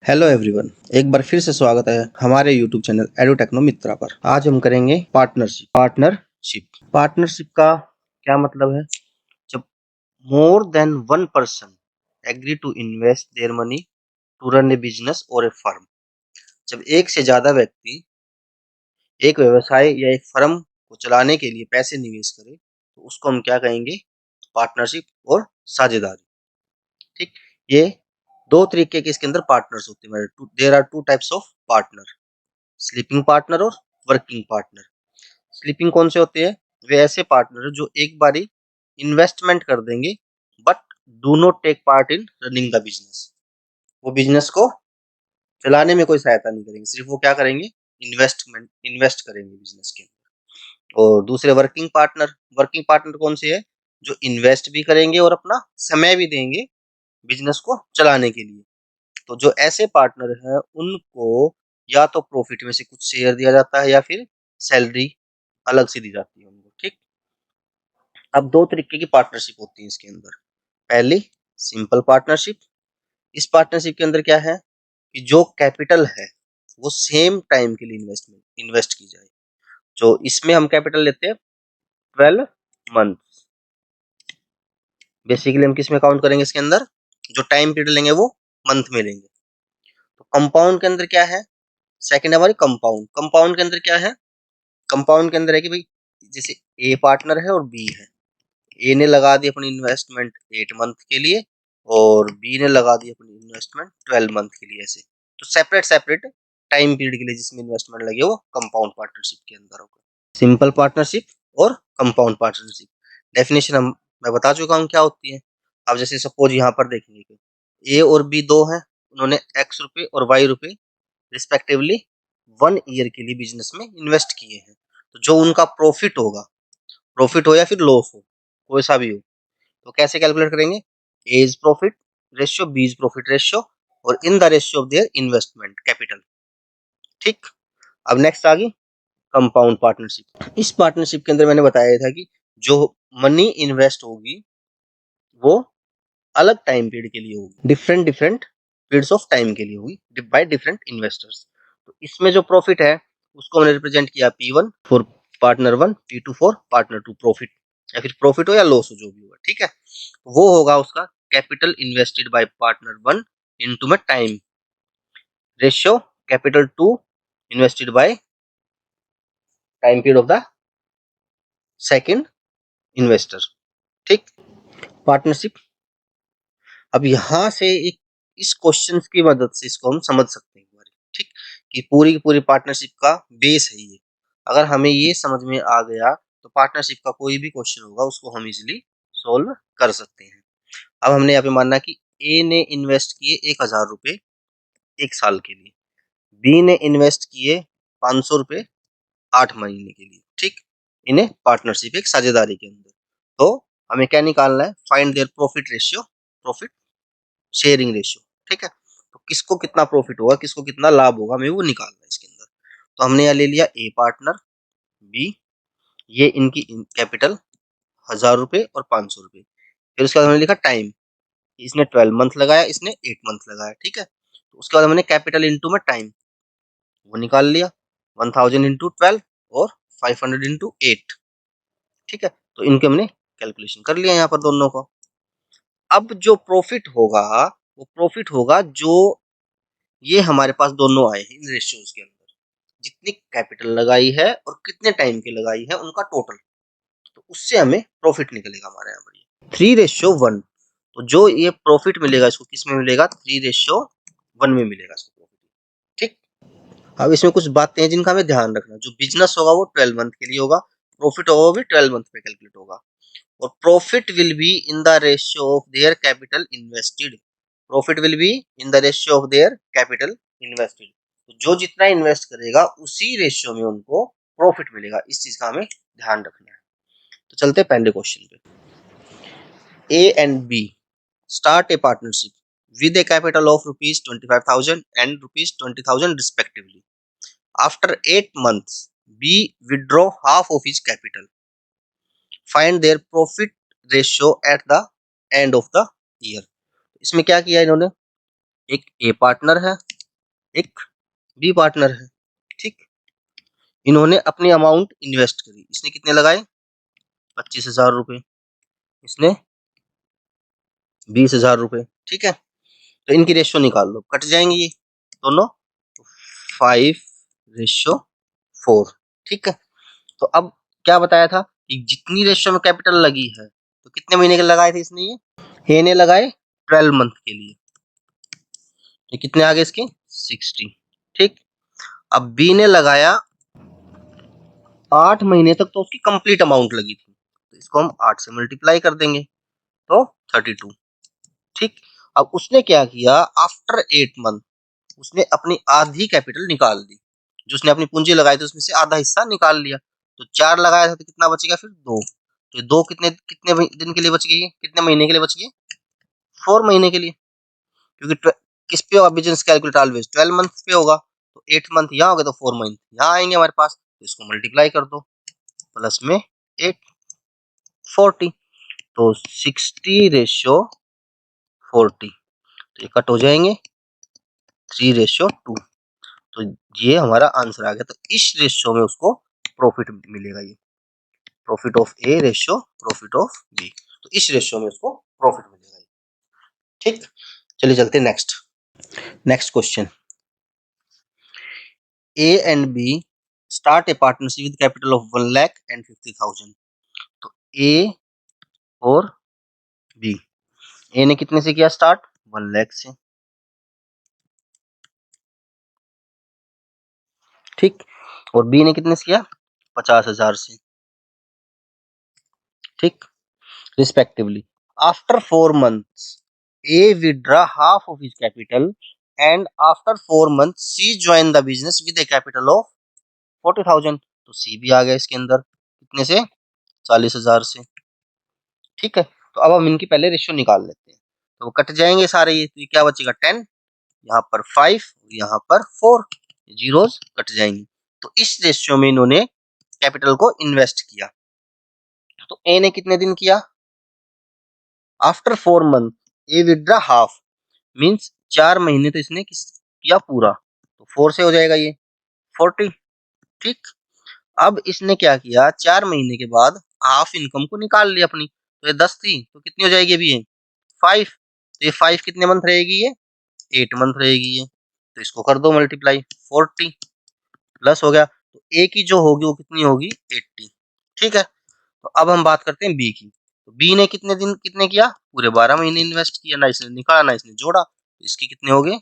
Hello everyone, एक बार फिर से स्वागत है हमारे यूट्यूब चैनल एडुटेक्नो मित्रा पर। आज हम करेंगे पार्टनरशिप का क्या मतलब है। जब more than one person agree to invest their money to run a business और ए फर्म, जब एक से ज्यादा व्यक्ति एक व्यवसाय या एक फर्म को चलाने के लिए पैसे निवेश करे तो उसको हम क्या कहेंगे, पार्टनरशिप और साझेदारी। ठीक, ये दो तरीके के इसके अंदर पार्टनर्स होते हैं। There are two types of partner, sleeping partner और वर्किंग पार्टनर। स्लीपिंग कौन से होते हैं? वे ऐसे पार्टनर जो एक बारी इन्वेस्टमेंट कर देंगे but do not take part in running the business. वो बिजनेस को चलाने में कोई सहायता नहीं करेंगे, सिर्फ वो क्या करेंगे, इन्वेस्ट करेंगे बिजनेस के अंदर। और दूसरे वर्किंग पार्टनर कौन से है? जो इन्वेस्ट भी करेंगे और अपना समय भी देंगे बिजनेस को चलाने के लिए। तो जो ऐसे पार्टनर हैं उनको या तो प्रॉफिट में से कुछ शेयर दिया जाता है या फिर सैलरी अलग से दी जाती है उनको। ठीक, अब दो तरीके की पार्टनरशिप होती है इसके अंदर। पहली, सिंपल पार्टनरशिप। इस पार्टनरशिप के अंदर क्या है कि जो कैपिटल है वो सेम टाइम के लिए इन्वेस्ट की जाए। जो इसमें हम कैपिटल लेते हैं 12 मंथ। बेसिकली हम किस में काउंट करेंगे, इसके अंदर जो टाइम पीरियड लेंगे वो मंथ में लेंगे। तो कंपाउंड के अंदर क्या है, सेकंड हमारी कंपाउंड के अंदर क्या है, कंपाउंड के अंदर है कि भाई जैसे ए पार्टनर है और बी है। ए ने लगा दी अपनी इन्वेस्टमेंट 8 मंथ के लिए और बी ने लगा दी अपनी इन्वेस्टमेंट 12 मंथ के लिए। ऐसे तो सेपरेट सेपरेट टाइम पीरियड के लिए जिसमें इन्वेस्टमेंट लगे वो कंपाउंड पार्टनरशिप के अंदर होगा। सिंपल पार्टनरशिप और कंपाउंड पार्टनरशिप, डेफिनेशन मैं बता चुका हूँ क्या होती है। अब जैसे सपोज यहाँ पर देखेंगे कि ए और बी दो हैं, उन्होंने एक्स रुपए और वाई रुपए रिस्पेक्टिवली 1 ईयर के लिए बिजनेस में इन्वेस्ट किए हैं। तो जो उनका प्रॉफिट होगा, प्रॉफिट हो या फिर लॉस हो, कोई सा भी हो, तो कैसे कैलकुलेट करेंगे, A is profit ratio, B is profit ratio और in the ratio of their investment capital. ठीक, अब नेक्स्ट आ गई कंपाउंड पार्टनरशिप। इस पार्टनरशिप के अंदर मैंने बताया था कि जो मनी इन्वेस्ट होगी वो अलग टाइम पीरियड के लिए होगी, different different periods of time के लिए होगी बाय डिफरेंट इन्वेस्टर्स। तो इसमें जो प्रॉफिट है उसको हमने रिप्रेजेंट किया P1 for partner 1, P2 for partner 2 profit, या फिर प्रॉफिट हो या लॉस हो जो भी होगा। ठीक है, वो होगा उसका capital invested by partner 1 into में time ratio capital 2 invested by time period of the second investor. ठीक, पार्टनरशिप। अब यहाँ से एक इस क्वेश्चन की मदद से इसको हम समझ सकते हैं एक बार। ठीक, कि पूरी की पूरी पार्टनरशिप का बेस है ये। अगर हमें ये समझ में आ गया तो पार्टनरशिप का कोई भी क्वेश्चन होगा उसको हम इजिली सोल्व कर सकते हैं। अब हमने यहाँ पे मानना कि ए ने इन्वेस्ट किए 1000 रुपए 1 साल के लिए, बी ने इन्वेस्ट किए 500 रुपए 8 महीने के लिए। ठीक, इन्हें पार्टनरशिप एक साझेदारी के अंदर। तो हमें क्या निकालना है, find their profit ratio, profit sharing ratio. ठीक है, तो किसको कितना प्रॉफिट होगा, किसको कितना लाभ होगा, हमें वो निकालना है इसके अंदर। तो हमने यहाँ ले लिया ए पार्टनर, बी, ये इनकी कैपिटल 1000 रुपए और 500 रुपए। फिर उसके बाद हमने लिखा टाइम, इसने 12 मंथ लगाया, इसने 8 मंथ लगाया। ठीक है, तो उसके बाद हमने कैपिटल इंटू में टाइम वो निकाल लिया, 1000 इंटू 12 और 500 इंटू 8। ठीक है, तो इनके हमने कैलकुलेशन कर लिया यहाँ पर दोनों को। अब जो प्रॉफिट होगा वो प्रॉफिट होगा जो ये हमारे पास दोनों आए हैं इन रेशियोज के अंदर, जितनी कैपिटल लगाई है और कितने टाइम की लगाई है उनका टोटल। तो उससे हमें प्रॉफिट निकलेगा हमारे यहाँ पर 3:1। तो जो ये प्रॉफिट मिलेगा इसको किस में मिलेगा, 3:1 में मिलेगा इसको प्रॉफिट। ठीक, अब इसमें कुछ बातें हैं जिनका हमें ध्यान रखना। जो बिजनेस होगा वो 12 मंथ के लिए होगा, प्रॉफिट होगा वो भी 12 मंथ पे कैलकुलेट होगा। और profit will be in the ratio of their capital invested, profit will be in the ratio of their capital invested. तो जो जितना इन्वेस्ट करेगा उसी रेशियो में उनको प्रॉफिट मिलेगा, इस चीज का हमें ध्यान रखना है। तो चलते हैं पहले क्वेश्चन पे। A and B start a partnership with a capital of rupees 25,000 and rupees 20,000 respectively. After 8 months, B withdraw half of his capital. Find their profit ratio at the end of the year. इसमें क्या किया इन्होंने, एक ए partner है एक B partner है, ठीक। इन्होंने अपनी अमाउंट इन्वेस्ट करी, इसने कितने लगाए 25,000 रुपए, इसने 20,000 रुपए, ठीक है। तो इनकी रेशियो निकाल लो, कट जाएंगे ये दोनों, 5:4, ठीक है। तो अब क्या बताया था कि जितनी रेशियो में कैपिटल लगी है, तो कितने महीने के लगाए थे इसने, ये ने लगाए 12 मंथ के लिए, तो कितने आ गए इसके 60, ठीक। अब बी ने लगाया 8 महीने तक, तो उसकी कंप्लीट अमाउंट लगी थी, तो इसको हम 8 से मल्टीप्लाई कर देंगे तो 32, ठीक। अब उसने क्या किया, आफ्टर 8 मंथ उसने अपनी आधी कैपिटल निकाल दी, जो उसने अपनी पूंजी लगाई थी उसमें से आधा हिस्सा निकाल लिया, तो 4 लगाया था तो कितना बचेगा फिर 2, तो 2 कितने कितने दिन के लिए बच गई, कितने महीने के लिए बच गई 4 महीने के लिए, क्योंकि किस पे होगा बिजनेस कैलकुलेट ऑलवेज 12 मंथ पे होगा, तो 8 मंथ यहाँ हो गए तो 4 मंथ यहाँ आएंगे हमारे पास, तो इसको मल्टीप्लाई कर दो, प्लस में 8 40, तो 60:40, तो ये कट हो जाएंगे 3:2, तो ये हमारा आंसर आ गया। तो इस रेशियो में उसको प्रॉफिट मिलेगा, ये profit of A ratio profit of B, तो इस रेशियो में उसको प्रॉफिट मिलेगा, ठीक। चलिए चलते next question. A and B start a partnership with capital of 1,50,000, तो ए और बी, ए ने कितने से किया स्टार्ट 1 लाख से, ठीक, और बी ने कितने से किया 50,000 से, ठीक, respectively. After 4 months A withdraw half of his capital and after 4 months C join the business with a capital of 40,000, तो C भी आ गया इसके अंदर कितने से 40,000 से, ठीक है। तो अब हम इनकी पहले रेशियो निकाल लेते हैं, तो वो कट जाएंगे सारे, ये तो ये क्या बचेगा 10, यहाँ पर 5, यहाँ पर 4, जीरोस कट जाएंगे, तो इस रेशियो में इन्होंने कैपिटल को इन्वेस्ट किया, तो ए ने कितने दिन किया आफ्टर 4 मंथ ए विड्रा हाफ, मीन्स 4 महीने तो इसने किया पूरा, तो 4 से हो जाएगा ये 40, ठीक। अब इसने क्या किया 4 महीने के बाद हाफ इनकम को निकाल लिया अपनी, तो ये 10 थी तो कितनी हो जाएगी अभी ये 5, तो ये 5 कितने मंथ रहेगी ये 8 मंथ रहेगी ये, तो इसको कर दो मल्टीप्लाई 40 प्लस हो गया, तो ए की जो होगी वो कितनी होगी 80, ठीक है। तो अब हम बात करते हैं बी की, तो बी ने कितने दिन कितने किया पूरे 12 महीने इन्वेस्ट किया, ना इसने निकाला ना इसने जोड़ा, तो इसके कितने हो गए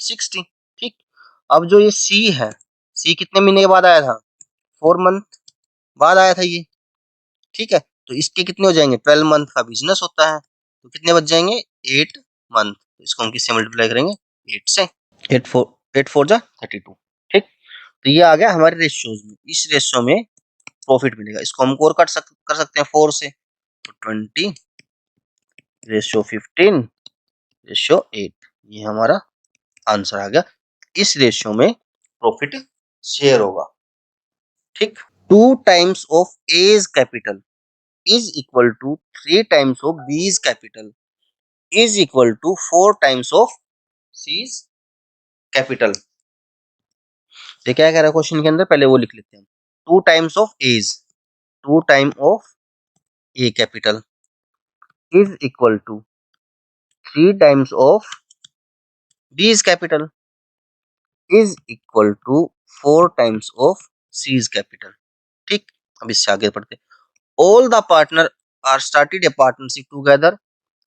60, ठीक। अब जो ये सी है, सी कितने महीने के बाद आया था 4 मंथ बाद आया था ये, ठीक है। तो इसके कितने हो जाएंगे 12 मंथ का बिजनेस होता है, तो कितने बच जाएंगे 8 मंथ, तो इसको हम किससे मल्टीप्लाई करेंगे 8 से, 8 4 जा 32, ठीक। तो ये आ गया हमारे रेशियोज में, इस रेशियो में प्रॉफिट मिलेगा, इसको हम और कर सकते हैं 4 से, तो 20:15:8, ये हमारा आंसर आ गया, इस रेशियो में प्रॉफिट शेयर होगा, ठीक। 2 times of A's capital is equal to 3 times of B's capital is equal to 4 times of C's capital. ये क्या कह रहा है क्वेश्चन के अंदर, पहले वो लिख लेते हैं, 2 times of A's, 2 time of A capital is equal to 3 times of B's capital is equal to 4 times of C's capital, ठीक। अब इससे आगे बढ़ते, all the partner are started a partnership together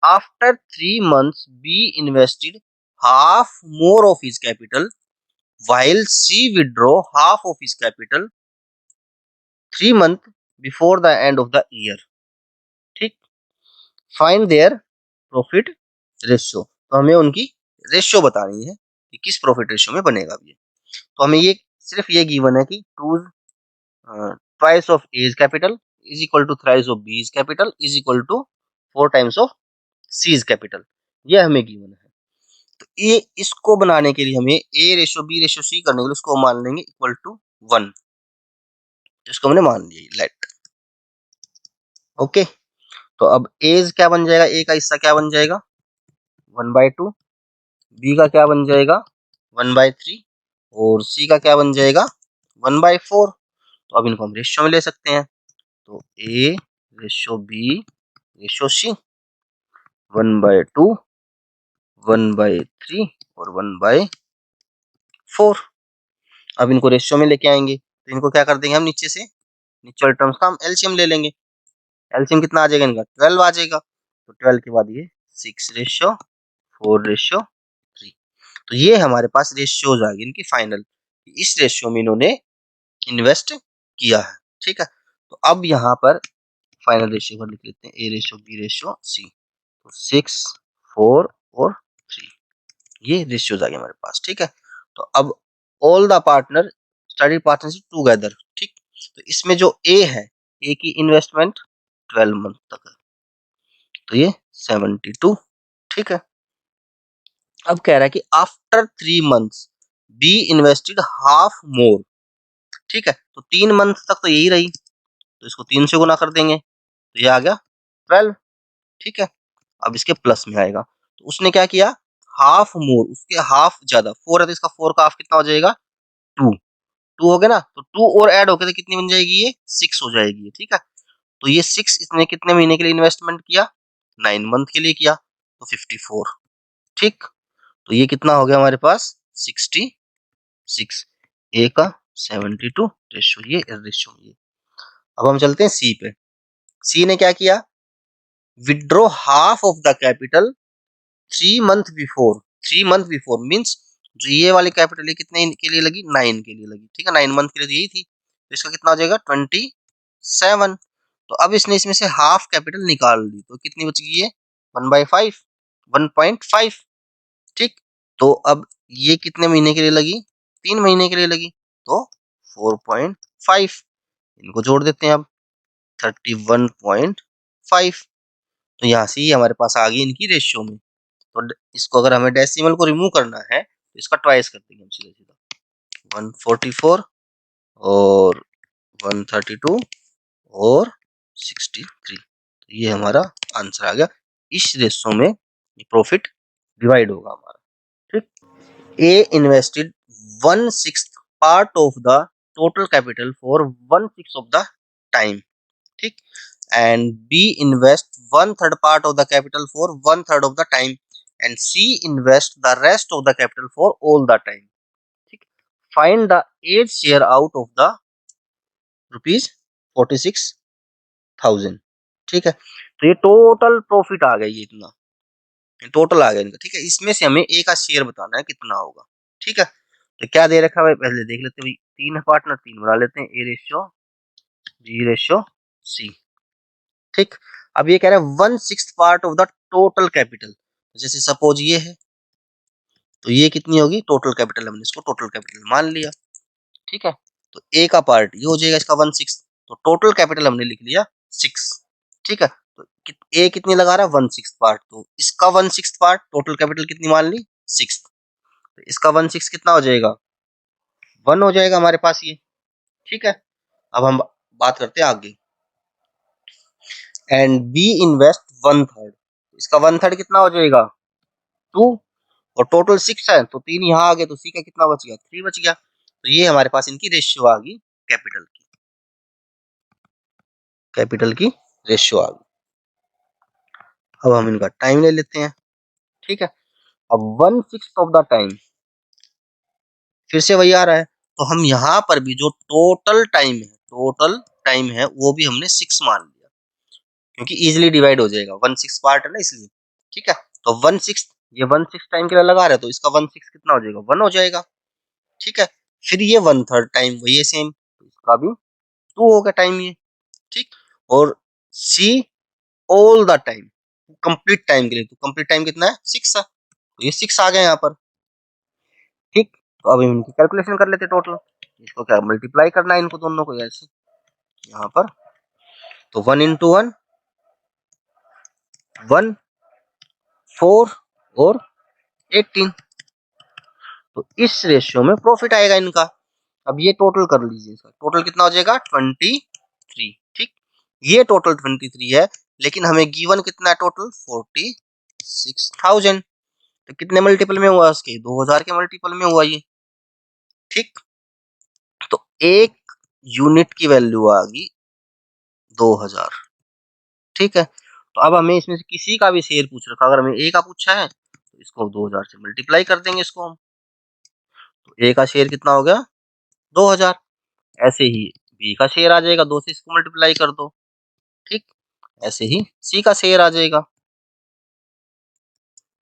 after 3 months B invested half more of his capital while C withdraw half of his capital 3 months before the end of the year, ठीक। Find their profit ratio, तो हमें उनकी ratio बतानी है कि किस profit ratio में बनेगा ये, तो हमें ये सिर्फ ये गिवन है कि two twice of A's capital is equal to thrice of B's capital is equal to 4 times of C's capital, ये हमें गिवन है। तो ये इसको बनाने के लिए हमें A ratio B ratio C करने के लिए उसको मान लेंगे इक्वल टू 1, इसको हमने मान लिया लेट, ओके। तो अब एज क्या बन जाएगा, ए का हिस्सा क्या बन जाएगा 1/2, बी का क्या बन जाएगा 1/3 और सी का क्या बन जाएगा 1/4। तो अब इनको हम रेशियो में ले सकते हैं, तो A ratio B ratio C 1/2 1/3 और 1/4। अब इनको रेशियो में लेके आएंगे तो इनको क्या कर देंगे हम नीचे से, नीचे वाले टर्म्स का हम एलसीएम ले लेंगे। एलसीएम कितना आ जाएगा इनका 12 आ जाएगा, तो 12 के बाद ये 6:4:3। तो ये हमारे पास रेशियोज आ गई इनकी फाइनल, इस रेशियो में इन्होंने इन्वेस्ट किया है। ठीक है, तो अब यहाँ पर फाइनल रेशियो पर लिख लेते हैं A ratio B ratio C, तो 6, 4 और 3, ये रेशियोज आ गए हमारे पास। ठीक है, तो अब all the partner study partnership together. ठीक, तो इसमें जो ए है, ए की इन्वेस्टमेंट 12 मंथ तक है, तो ये 72। ठीक है, अब कह रहा है कि after 3 months be invested half मोर। ठीक है, तो 3 मंथ तक तो यही रही, तो इसको 3 से गुना कर देंगे तो ये आ गया 12। ठीक है, अब इसके प्लस में आएगा, तो उसने क्या किया हाफ मोर, उसके हाफ ज्यादा 4 है तो इसका 4 का हाफ कितना हो जाएगा 2। 2 हो गया ना, तो 2 और ऐड होकर तो कितनी बन जाएगी ये 6 हो जाएगी। ठीक है, तो ये 6 इसने कितने महीने के लिए इन्वेस्टमेंट किया 9 मंथ के लिए किया, तो 54। ठीक, तो ये कितना हो गया हमारे पास 66, ए का 72 रेशियो, ये रेशियो ये। अब हम चलते हैं सी पे। सी ने क्या किया withdraw half of the capital 3 month before. 3 month before means जो ये वाली कैपिटल है कितने के लिए लगी 9 के लिए लगी। ठीक है, 9 मंथ के लिए तो यही थी, तो इसका कितना हो जाएगा 27। तो अब इसने इसमें से हाफ कैपिटल निकाल ली, तो कितनी बच गई है 1/5 1.5। ठीक, तो अब ये कितने महीने के लिए लगी 3 महीने के लिए लगी, तो 4.5 इनको जोड़ देते हैं अब 31.5। तो यहाँ से ही हमारे पास आ गई इनकी रेशियो में। तो इसको अगर हमें डेसिमल को रिमूव करना है तो इसका ट्वाइस कर देंगे हम सीधा सीधा 144 और 132 और 63। तो ये हमारा आंसर आ गया, इस रेशियो में प्रॉफिट डिवाइड होगा हमारा। ठीक, A invested 1/6 part of the total capital for 1/6 of the time. ठीक, and B invest 1/3 part of the capital for 1/3 of the time and C invest the rest of the capital for all the time. ठीक, find the age share out of the rupees 46,000। ठीक है, तो ये total profit आ गया, ये इतना total आ गया इनका। ठीक है, इसमें से हमें ए का शेयर बताना है कितना होगा। ठीक है, तो क्या दे रखा है पहले देख लेते हैं भाई, 3 पार्टनर 3 बना लेते हैं, A ratio B ratio C. ठीक, अब ये कह रहा है 1/6 part of the total capital, जैसे सपोज ये है तो ये कितनी होगी टोटल कैपिटल, हमने इसको टोटल कैपिटल मान लिया। ठीक है, तो ए का पार्ट ये हो जाएगा इसका 1/6, तो टोटल कैपिटल हमने लिख लिया 6। ठीक है, तो ए कितनी लगा रहा है 1/6 पार्ट, तो इसका 1/6 पार्ट टोटल कैपिटल कितनी मान ली 6, तो इसका 1/6 कितना हो जाएगा 1 हो जाएगा हमारे पास ये। ठीक है, अब हम बात करते हैं आगे, एंड बी इन्वेस्ट 1/3, इसका 1/3 कितना हो जाएगा 2, और टोटल 6 है तो 3 यहाँ आ गए, तो सी का कितना बच गया 3 बच गया। तो ये हमारे पास इनकी रेशियो आ गई कैपिटल की, कैपिटल की रेशियो आ गई। अब हम इनका टाइम ले लेते हैं। ठीक है, अब 1/6 ऑफ द टाइम फिर से वही आ रहा है, तो हम यहाँ पर भी जो टोटल टाइम है वो भी हमने 6 मान लिया, क्योंकि इजिली डिवाइड हो जाएगा 1/6 पार्ट है ना इसलिए। ठीक है, तो 1/6 ये 1/6 टाइम के लिए लगा रहा है, तो इसका 1/6 कितना हो जाएगा 1 हो जाएगा। ठीक है, फिर ये 1/3 टाइम वही है सेम, तो इसका भी 2 हो गया टाइम ये। ठीक, और C all the time complete time के लिए, तो कंप्लीट टाइम कितना है 6 है, तो ये 6 आ गया यहाँ पर। ठीक, तो अब इनकी कैलकुलेशन कर लेते टोटल, इसको क्या मल्टीप्लाई करना है इनको दोनों को ऐसे यहाँ पर, तो 1 into 1 1 4 और 18, तो इस रेशियो में प्रॉफिट आएगा इनका। अब ये टोटल कर लीजिए, इसका टोटल कितना हो जाएगा 23। ठीक, ये टोटल 23 है, लेकिन हमें गिवन कितना है टोटल 46,000। तो कितने मल्टीपल में हुआ उसके? 2000 के मल्टीपल में हुआ ये। ठीक, तो एक यूनिट की वैल्यू आ गई 2000। ठीक है, तो अब हमें इसमें से किसी का भी शेयर पूछ रखा, अगर हमें ए का पूछा है तो इसको 2000 से मल्टीप्लाई कर देंगे इसको हम, तो ए का शेयर कितना हो गया? 2000। ऐसे ही बी का शेयर आ जाएगा, 2 से इसको मल्टीप्लाई कर दो। ठीक, ऐसे ही सी का शेयर आ जाएगा,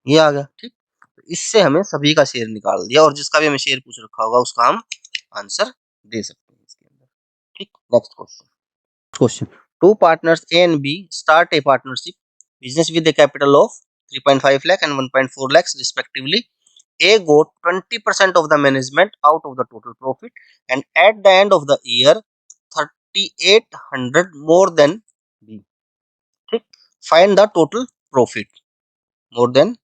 ये आ गया। ठीक, तो इससे हमें सभी का शेयर निकाल दिया, और जिसका भी हमें शेयर पूछ रखा होगा उसका हम आंसर दे सकते हैं इसके अंदर। ठीक, next question, two partners A and B start a partnership business with a capital of 3.5 lakh and 1.4 lakhs respectively. A got 20% of the management out of the total profit, and at the end of the year 3800 more than B. ठीक, find the total profit more than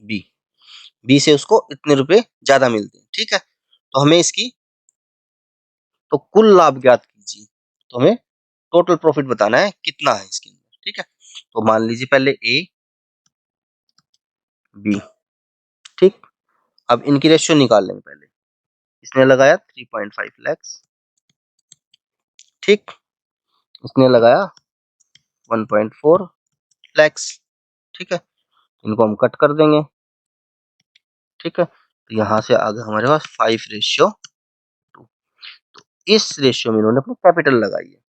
B. B से उसको इतने रुपए ज्यादा मिलते हैं। ठीक है, तो हमें इसकी तो कुल लाभ ज्ञात कीजिए, तो हमें टोटल प्रॉफिट बताना है कितना है इसके अंदर। ठीक है, तो मान लीजिए पहले ए बी। ठीक, अब इनकी रेशियो निकाल लेंगे पहले। इसने लगाया 3.5 लैक्स, ठीक, इसने लगाया 1.4 लैक्स। ठीक है, इनको हम कट कर देंगे। ठीक है, तो यहां से आ गया हमारे पास 5:2। तो इस रेशियो में इन्होंने अपनी कैपिटल लगाई है।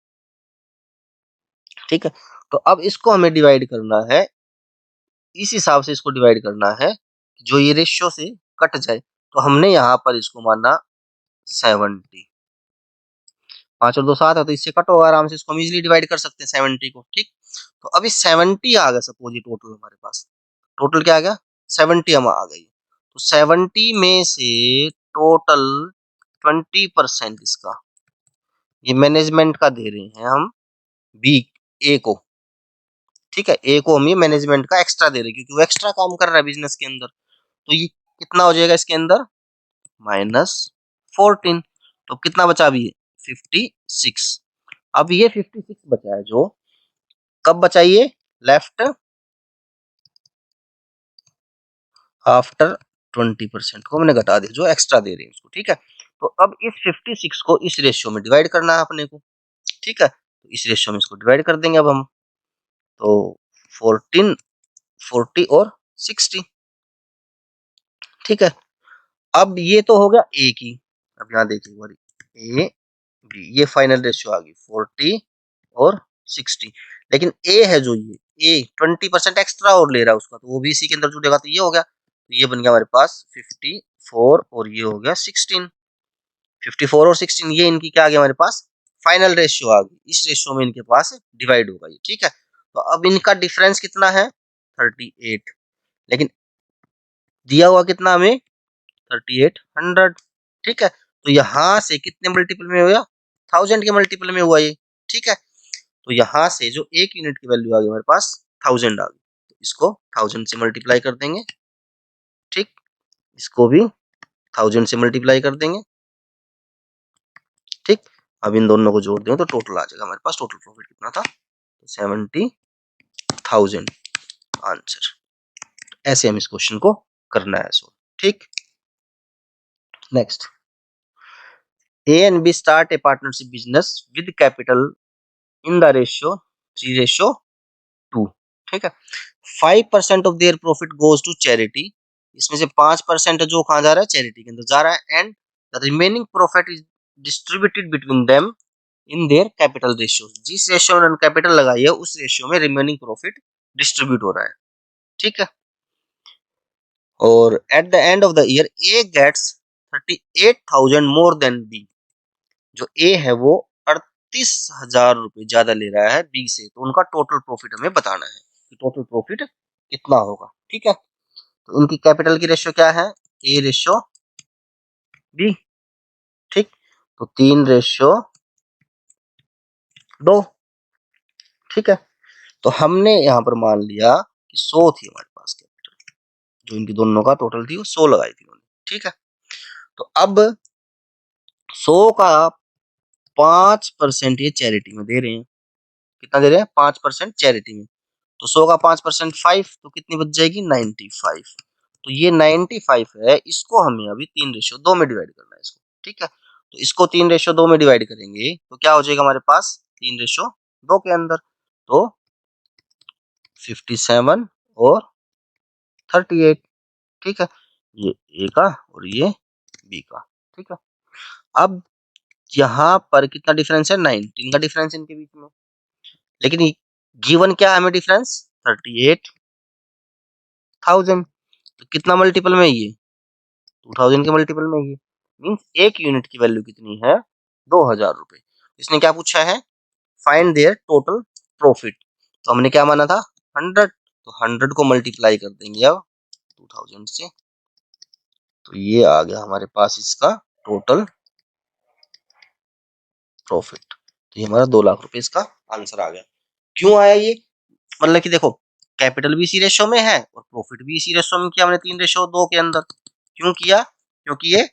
ठीक है, तो अब इसको हमें डिवाइड करना है, इस हिसाब से इसको डिवाइड करना है जो ये रेशियो से कट जाए। तो हमने यहाँ पर इसको माना 70, 5 और 2 7 है, तो इससे कट होगा आराम से, इसको हम इजीली डिवाइड कर सकते हैं 70 को। ठीक, तो अभी 70 आ गया, सपोज ये टोटल हमारे पास, टोटल क्या आ गया? 70 हम आ गई। तो 70 में से टोटल 20% इसका, ये मैनेजमेंट का दे रहे हैं हम बी, ए को। ठीक है, ए को हम ये मैनेजमेंट का एक्स्ट्रा दे रहे हैं क्योंकि वो एक्स्ट्रा काम कर रहा है बिजनेस के अंदर। तो ये कितना हो जाएगा इसके अंदर? -14। तो कितना बचा अभी? 56। अब ये 56 बचा है, जो कब बचा ये? लेफ्ट आफ्टर 20% को हमने घटा दिया, जो एक्स्ट्रा दे रहे हैं उसको। ठीक है, तो अब इस 56 को इस रेशियो में डिवाइड करना है अपने को। ठीक है, तो इस रेशियो में इसको डिवाइड कर देंगे अब हम, तो 14, 40 और 60। ठीक है, अब ये तो हो गया ए की। अब यहाँ देखिए बारी, ए बी, ये फाइनल रेशियो आ गई 40 और 60। लेकिन ए है जो ये ए 20% एक्स्ट्रा और ले रहा है उसका, तो वो भी इसी के अंदर जुड़ेगा, तो ये हो गया। तो ये बन गया हमारे पास 54 और ये हो गया 16। 54 और 16 ये इनकी क्या आ गया हमारे पास? फाइनल रेशियो आ गई। इस रेशियो में इनके पास डिवाइड होगा ये। ठीक है, तो अब इनका डिफरेंस कितना है? 38। लेकिन दिया हुआ कितना हमें? 3800। ठीक है, तो यहां से कितने मल्टीपल में हुआ? 1000 के मल्टीपल में हुआ ये। ठीक है, तो यहां से जो एक यूनिट की वैल्यू आ गई हमारे पास 1000 आ गई, तो इसको 1000 से मल्टीप्लाई कर देंगे। ठीक, इसको भी 1000 से मल्टीप्लाई कर देंगे। ठीक, अब इन दोनों को जोड़ देंगे तो टोटल आ जाएगा हमारे पास। टोटल प्रॉफिट कितना था? 70,000 आंसर। ऐसे हम इस क्वेश्चन को करना है सो। ठीक, next, A and B start a partnership business with capital in the ratio 3:2। ठीक है, 5% of their profit goes to charity. इसमें से 5% जो कहाँ जा रहा है? चैरिटी के अंदर जा रहा है। And the remaining profit is distributed between them in their capital ratio. जिस रेशियो में उन्होंने कैपिटल लगाई है उस रेशियो में रिमेनिंग प्रॉफिट डिस्ट्रीब्यूट हो रहा है। ठीक है, और at the end of the year A gets 38,000 more than B. जो ए है वो 38,000 रुपए ज्यादा ले रहा है बी से, तो उनका टोटल प्रॉफिट हमें बताना है कि टोटल प्रॉफिट कितना होगा। ठीक है, तो उनकी कैपिटल की रेशियो क्या है? A ratio B. ठीक, तो 3:2। ठीक है, तो हमने यहाँ पर मान लिया कि 100 थी हमारे पास कैपिटल, जो इनकी दोनों का टोटल थी वो 100 लगाई थी उन्होंने। ठीक है, तो अब 100 का 5% ये चैरिटी में दे रहे हैं। कितना दे रहे हैं? 5% चैरिटी में। तो 100 का 5% 5, तो कितनी बच जाएगी? 95। तो ये 95 है, इसको हमें अभी 3:2 में डिवाइड करना है इसको, ठीक है। तो इसको 3:2 में डिवाइड करेंगे तो क्या हो जाएगा हमारे पास 3:2 के अंदर, तो 57 और 38, ठीक है। ये ए का और ये बी का, ठीक है। अब यहाँ पर कितना डिफरेंस है, 19 का डिफरेंस इनके बीच में, लेकिन गिवन क्या है हमें डिफरेंस 38,000, तो कितना मल्टीपल में ये 2000 के मल्टीपल में ये मींस एक यूनिट की वैल्यू कितनी है 2000 रुपए। इसने क्या पूछा है, फाइंड देयर टोटल प्रॉफिट, तो हमने क्या माना था 100, तो 100 को मल्टीप्लाई कर देंगे अब 2000 से, तो ये आ गया हमारे पास इसका टोटल प्रॉफिट, तो ये हमारा 2 लाख रुपए इसका आंसर आ गया। क्यों आया ये, मतलब कि देखो कैपिटल भी इसी रेशो में है और प्रॉफिट भी इसी रेशो में किया हमने 3:2 के अंदर। क्यों किया, क्योंकि ये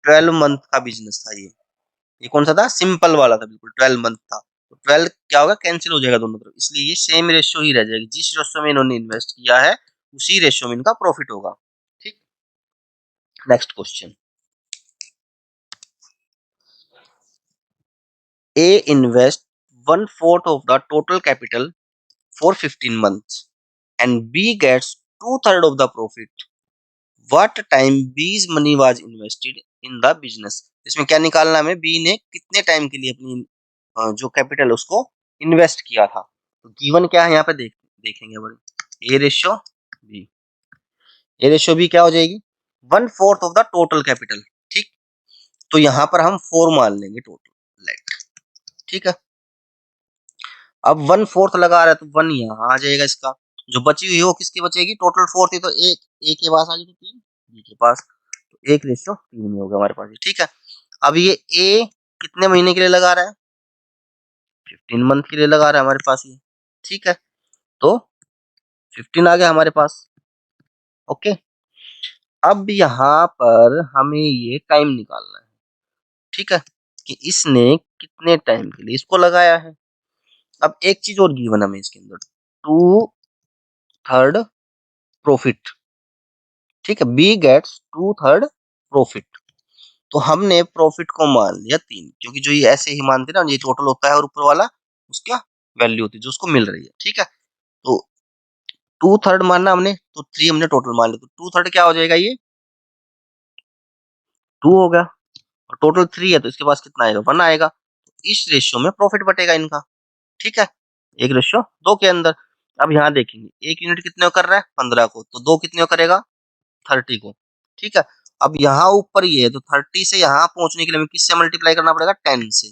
12 मंथ का बिजनेस था, ये कौन सा था, सिंपल वाला था, बिल्कुल 12 मंथ था, तो 12 क्या होगा, कैंसिल हो जाएगा दोनों तरफ, इसलिए ये सेम रेशियो ही रह जाएगी, जिस रेशियो में इन्होंने इन्वेस्ट किया है उसी रेशियो में इनका प्रॉफिट होगा, ठीक। Next question, A invest 1/4 of the total capital for 15 months and B gets 2/3 of the profit. What time B's money was invested in the business? इसमें क्या निकालना हमें, बी ने कितने टाइम के लिए अपनी जो कैपिटल उसको इन्वेस्ट किया था, तो गिवन क्या है यहाँ पे देखेंगे बड़ी, A ratio B, A ratio B क्या हो जाएगी 1/4 ऑफ द टोटल कैपिटल, ठीक। तो यहाँ पर हम 4 मान लेंगे टोटल लेट, ठीक है। अब 1/4 लगा रहा है तो 1 यहाँ आ जाएगा, इसका जो बची हुई है वो किसकी बचेगी, टोटल 4 थी तो एक ए के पास आ गई, तो 3 बी के पास, तो 1:3 में हो गया हमारे पास, ठीक है। अब ये ए कितने महीने के लिए लगा रहा है, 15 मंथ के लिए लगा रहा है हमारे पास ये, ठीक है। तो 15 आ गया हमारे पास, ओके। अब यहाँ पर हमें ये टाइम निकालना है, ठीक है, कि इसने कितने टाइम के लिए इसको लगाया है। अब एक चीज और गिवन हमें इसके अंदर, 2/3 प्रॉफिट, ठीक है, बी गेट्स 2/3 प्रॉफिट, तो हमने प्रॉफिट को मान लिया 3, क्योंकि जो ये ऐसे ही मानते ना, ये टोटल होता है और ऊपर वाला उसका वैल्यू होती है जो उसको मिल रही है, ठीक है। तो 2/3 मानना हमने, तो 3 हमने टोटल मान लिया, तो 2/3 क्या हो जाएगा, ये 2 होगा, और टोटल 3 है तो इसके पास कितना आएगा 1 आएगा, तो इस रेशियो में प्रॉफिट बटेगा इनका, ठीक है, 1:2 के अंदर। अब यहाँ देखेंगे एक यूनिट कितने को कर रहा है 15 को, तो 2 कितने को करेगा 30 को, ठीक है। अब यहाँ ऊपर ये है तो 30 से यहाँ पहुंचने के लिए हमें किससे मल्टीप्लाई करना पड़ेगा 10 से,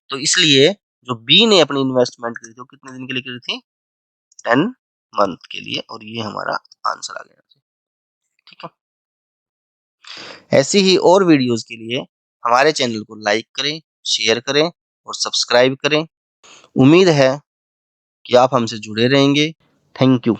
तो इसलिए जो बी ने अपनी इन्वेस्टमेंट करी थी वो कितने दिन के लिए करी थी 10 मंथ के लिए, और ये हमारा आंसर आ गया, ठीक है। ऐसी ही और वीडियोस के लिए हमारे चैनल को लाइक करें, शेयर करें और सब्सक्राइब करें। उम्मीद है कि आप हमसे जुड़े रहेंगे। Thank you.